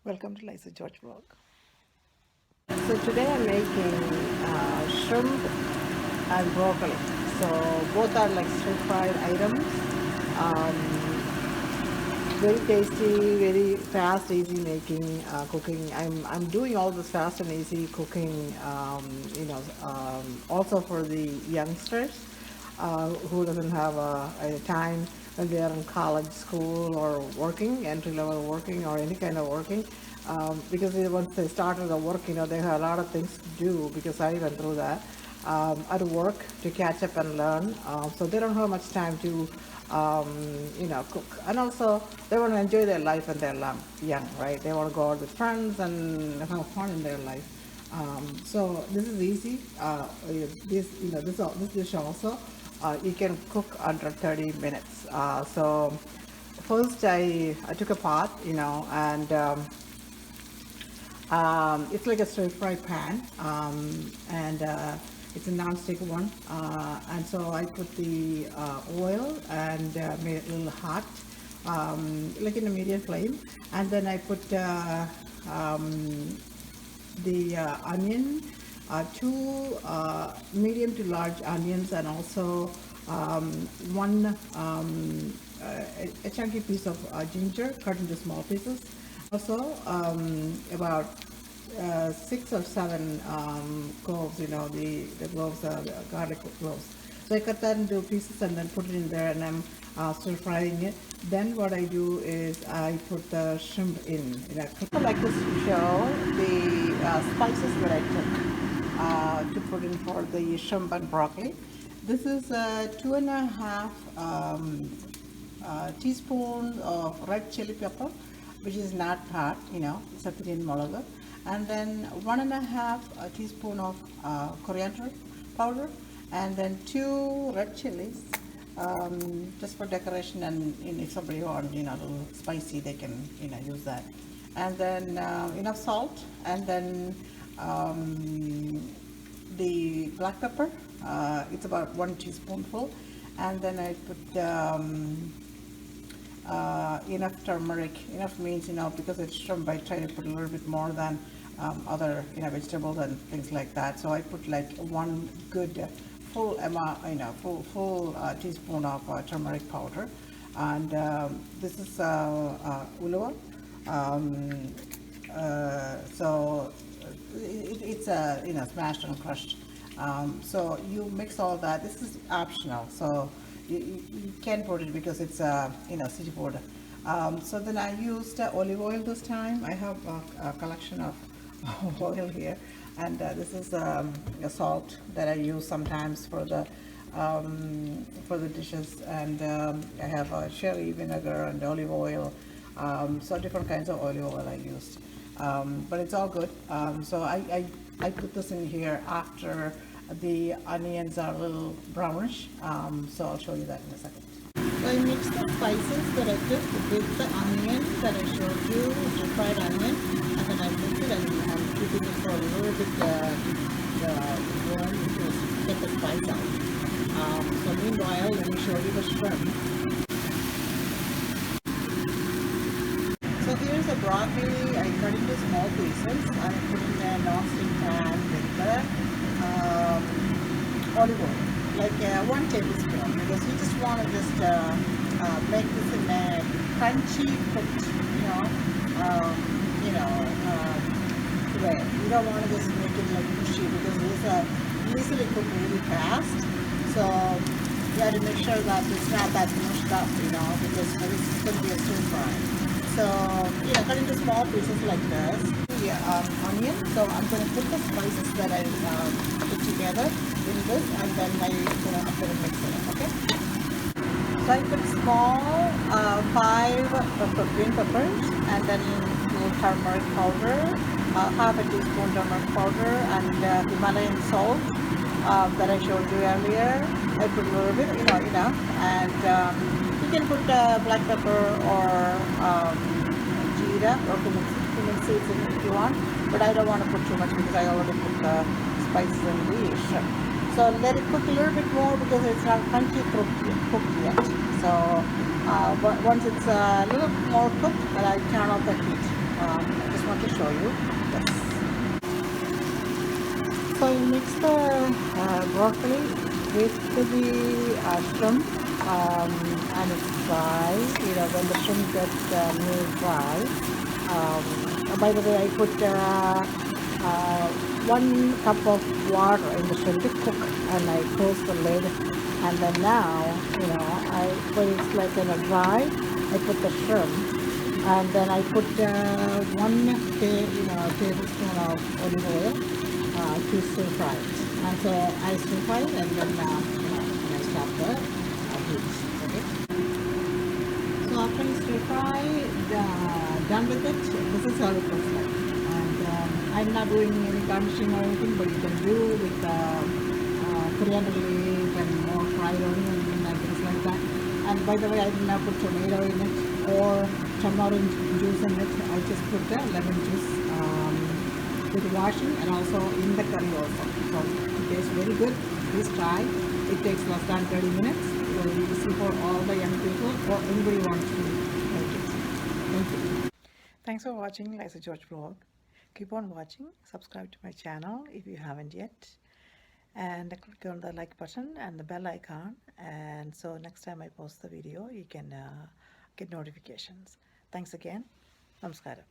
Welcome to Liza George Vlog. So today I'm making shrimp and broccoli. So both are like stir fried items. Um, Very tasty, very fast, easy making, cooking. I'm doing all this fast and easy cooking, also for the youngsters who doesn't have a time when they are in college, school, or working, entry level working, or any kind of working. Because once they start with the work, they have a lot of things to do. Because I went through that at work to catch up and learn. So they don't have much time to cook. And also, they want to enjoy their life when they're young, right? They want to go out with friends and have fun in their life. So this is easy. This dish also, you can cook under 30 minutes. So first I took a pot, and it's like a stir fry pan, and it's a non-stick one. And so I put the oil and made it a little hot, like in a medium flame. And then I put the onion, two medium to large onions, and also one a chunky piece of ginger cut into small pieces. Also, about 6 or 7 cloves, the cloves, the garlic cloves. So I cut that into pieces and then put it in there, and I'm stir frying it. Then what I do is I put the shrimp in. I like to show the spices that I took to put in for the shrimp and broccoli. This is 2.5 teaspoons of red chili pepper, which is not hot, it's a Korean molaga. And then 1.5 teaspoon of coriander powder, and then 2 red chilies, just for decoration, and if somebody wants, a little spicy, they can, use that. And then enough salt, and then the black pepper, it's about 1 teaspoonful, and then I put enough turmeric. Enough means, because it's shrimp, I try to put a little bit more than other, vegetables and things like that. So I put like 1 good full amount, full teaspoon of turmeric powder. And this is ulua. So it's smashed and crushed. So you mix all that. This is optional, so you can put it because it's seafood. So then I used olive oil this time. I have a collection of oil here, and this is a salt that I use sometimes for the dishes, and I have sherry vinegar and olive oil. So different kinds of olive oil I used, but it's all good. So I put this in here after the onions are a little brownish. So I'll show you that in a second. So I mixed the spices that I took with the onion that I showed you, the fried onion, and then I mixed it, and I'm keeping it for a little bit warm to get the spice out. So meanwhile, let me show you the shrimp. So here's the broccoli. I cut into small pieces. I put in a non-stick pan with the olive oil, like 1 tablespoon, because you just want to just make this in a crunchy cooked, way. You don't want to just make it like mushy, because these easily cook really fast. So you have to make sure that it's not that mushed up, because this is going to be a stir fry. So, cut into small pieces like this. The onion. So I'm going to put the spices that I put together in this, and then I'm going to mix it up, okay? So I put small 5 green peppers, and then turmeric powder, half a teaspoon turmeric powder, and Himalayan salt that I showed you earlier. I put a little bit, enough, and you can put black pepper or jeera or cumin seeds in if you want, but I don't want to put too much because I already put the spices in the shrimp. So let it cook a little bit more because it's not crunchy cooked yet. So once it's a little more cooked, then I turn off the heat. I just want to show you. Yes. So you mix the broccoli with the shrimp, and it's dry. When the shrimp gets near dry. By the way, I put 1 cup of water in the shrimp to cook, and I close the lid. And then now, when it's like dry, I put the shrimp, and then I put 1 tablespoon of olive oil to stir fry it. And so I stir fry it, and then I stop the heat. Okay. So after you stir fry, done with it, this is how it looks like. And I'm not doing any garnishing or anything, but you can do with coriander leaf and more fried onion and things like that. And by the way, I did not put tomato in it or tamarind juice in it. I just put the lemon juice with washing, and also in the curry also. So it tastes very good. Please try. It takes less than 30 minutes. Very easy for all the young people or anybody who wants to make it. Thank you. Thanks for watching Liza George vlog. Keep on watching. Subscribe to my channel if you haven't yet. And click on the like button and the bell icon. And so next time I post the video, you can get notifications. Thanks again. Namaskaram.